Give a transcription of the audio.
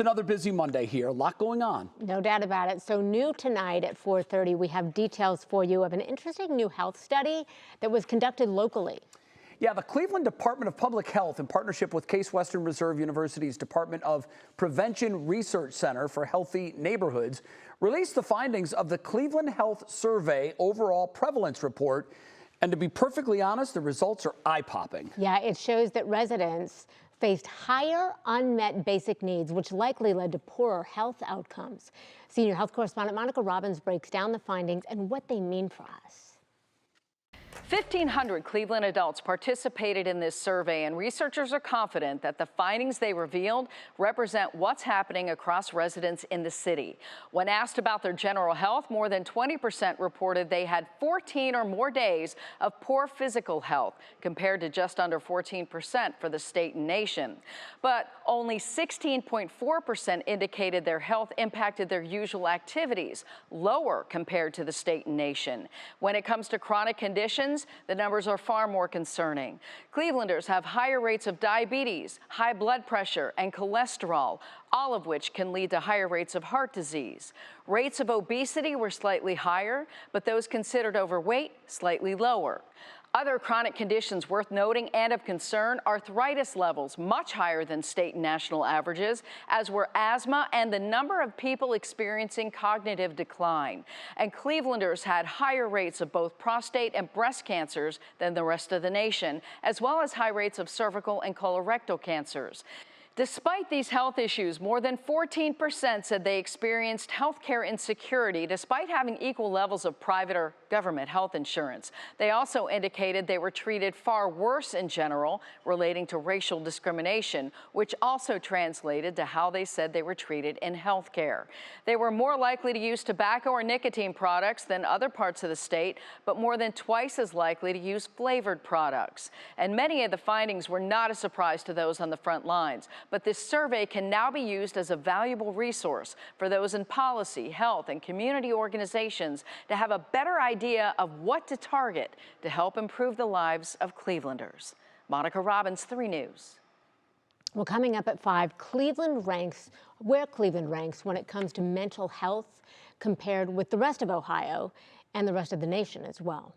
Another busy Monday here, a lot going on. No doubt about it. So new tonight at 4:30, we have details for you of an interesting new health study that was conducted locally. Yeah, the Cleveland Department of Public Health, in partnership with Case Western Reserve University's Department of Prevention Research Center for Healthy Neighborhoods, released the findings of the Cleveland Health Survey Overall Prevalence Report. And to be perfectly honest, the results are eye-popping. Yeah, it shows that residents faced higher unmet basic needs, which likely led to poorer health outcomes. Senior health correspondent Monica Robbins breaks down the findings and what they mean for us. 1,500 Cleveland adults participated in this survey, and researchers are confident that the findings they revealed represent what's happening across residents in the city. When asked about their general health, more than 20% reported they had 14 or more days of poor physical health, compared to just under 14% for the state and nation. But only 16.4% indicated their health impacted their usual activities, lower compared to the state and nation. When it comes to chronic conditions, the numbers are far more concerning. Clevelanders have higher rates of diabetes, high blood pressure, and cholesterol, all of which can lead to higher rates of heart disease. Rates of obesity were slightly higher, but those considered overweight, slightly lower. Other chronic conditions worth noting and of concern: arthritis levels much higher than state and national averages, as were asthma and the number of people experiencing cognitive decline. And Clevelanders had higher rates of both prostate and breast cancers than the rest of the nation, as well as high rates of cervical and colorectal cancers. Despite these health issues, more than 14% said they experienced health care insecurity despite having equal levels of private or government health insurance. They also indicated they were treated far worse in general, relating to racial discrimination, which also translated to how they said they were treated in health care. They were more likely to use tobacco or nicotine products than other parts of the state, but more than twice as likely to use flavored products. And many of the findings were not a surprise to those on the front lines. But this survey can now be used as a valuable resource for those in policy, health, and community organizations to have a better idea of what to target to help improve the lives of Clevelanders. Monica Robbins, 3 News. Well, coming up at 5, Cleveland ranks when it comes to mental health compared with the rest of Ohio and the rest of the nation as well.